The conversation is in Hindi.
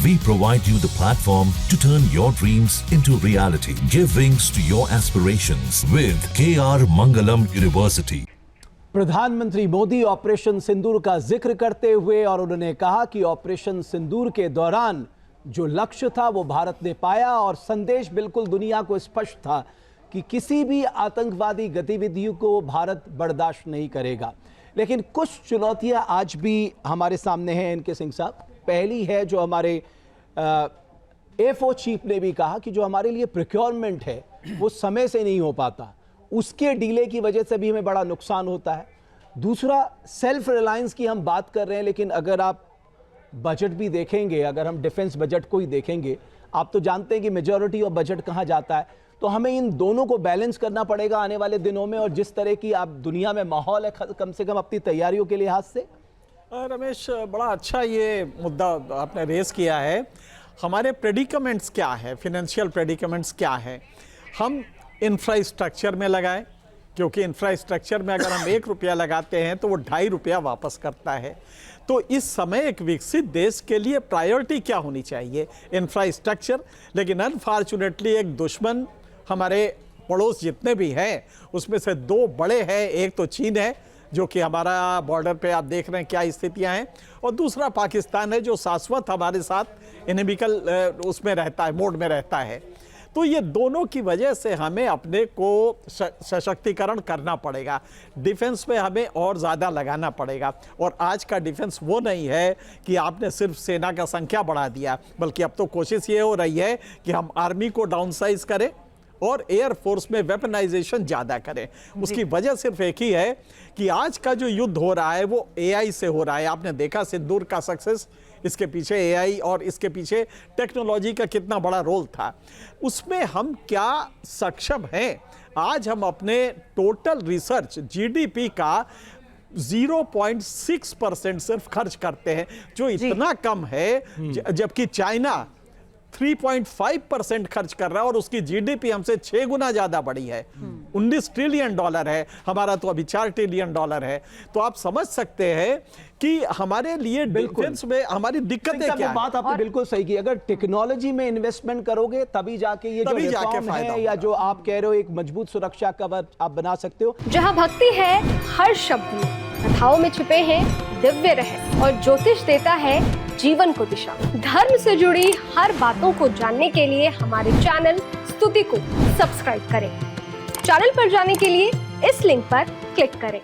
We provide you the platform to turn your dreams into reality. Give wings to your aspirations with KR Mangalam University. प्रधानमंत्री मोदी ऑपरेशन सिंदूर का जिक्र करते हुए और उन्होंने कहा कि ऑपरेशन सिंदूर के दौरान जो लक्ष्य था वो भारत ने पाया और संदेश बिल्कुल दुनिया को स्पष्ट था कि किसी भी आतंकवादी गतिविधियों को भारत बर्दाश्त नहीं करेगा। लेकिन कुछ चुनौतियां आज भी हमारे सामने हैं एनके सिंह साहब। पहली है जो हमारे एफओ चीफ ने भी कहा कि जो हमारे लिए प्रोक्योरमेंट है वो समय से नहीं हो पाता, उसके डिले की वजह से भी हमें बड़ा नुकसान होता है। दूसरा, सेल्फ रिलायंस की हम बात कर रहे हैं, लेकिन अगर आप बजट भी देखेंगे, अगर हम डिफेंस बजट को ही देखेंगे, आप तो जानते हैं कि मेजॉरिटी ऑफ बजट कहाँ जाता है। तो हमें इन दोनों को बैलेंस करना पड़ेगा आने वाले दिनों में। और जिस तरह की आप दुनिया में माहौल है, कम से कम अपनी तैयारियों के लिहाज से। रमेश, बड़ा अच्छा ये मुद्दा आपने रेस किया है। हमारे प्रेडिकमेंट्स क्या है, फिनेंशियल प्रेडिकमेंट्स क्या है। हम इंफ्रास्ट्रक्चर में लगाएं, क्योंकि इंफ्रास्ट्रक्चर में अगर हम 1 रुपया लगाते हैं तो वो 2.5 रुपया वापस करता है। तो इस समय एक विकसित देश के लिए प्रायोरिटी क्या होनी चाहिए? इंफ्रास्ट्रक्चर। लेकिन अनफॉर्चुनेटली एक दुश्मन हमारे पड़ोस जितने भी हैं उसमें से 2 बड़े हैं। एक तो चीन है जो कि हमारा बॉर्डर पे आप देख रहे हैं क्या स्थितियां हैं, और दूसरा पाकिस्तान है जो शाश्वत हमारे साथ इनेमिकल उसमें रहता है, मोड में रहता है। तो ये दोनों की वजह से हमें अपने को सशक्तिकरण करना पड़ेगा। डिफेंस में हमें और ज़्यादा लगाना पड़ेगा। और आज का डिफेंस वो नहीं है कि आपने सिर्फ सेना का संख्या बढ़ा दिया, बल्कि अब तो कोशिश ये हो रही है कि हम आर्मी को डाउनसाइज करें और एयरफोर्स में वेपनाइजेशन ज़्यादा करें। उसकी वजह सिर्फ एक ही है कि आज का जो युद्ध हो रहा है वो एआई से हो रहा है। आपने देखा सिंदूर का सक्सेस, इसके पीछे एआई और इसके पीछे टेक्नोलॉजी का कितना बड़ा रोल था। उसमें हम क्या सक्षम हैं? आज हम अपने टोटल रिसर्च जीडीपी का 0.6% सिर्फ खर्च करते हैं, जो इतना कम है। जबकि चाइना 3.5% खर्च कर रहा है और उसकी जीडीपी हमसे 6 गुना ज्यादा बड़ी है। $19 ट्रिलियन है, हमारा तो अभी $4 ट्रिलियन है। तो आप समझ सकते हैं कि हमारे लिए डिफेंस में हमारी दिक्कतें क्या है। बात आपने बिल्कुल सही की। अगर टेक्नोलॉजी में इन्वेस्टमेंट करोगे तभी जाके ये जो रिफॉर्म है या जो आप कह रहे हो एक मजबूत सुरक्षा कवच आप बना सकते हो। जहां भक्ति है हर शब्द में, कथाओं में छुपे हैं दिव्य रहस्य और ज्योतिष देता है जीवन को दिशा। धर्म से जुड़ी हर बातों को जानने के लिए हमारे चैनल स्तुति को सब्सक्राइब करें। चैनल पर जाने के लिए इस लिंक पर क्लिक करें।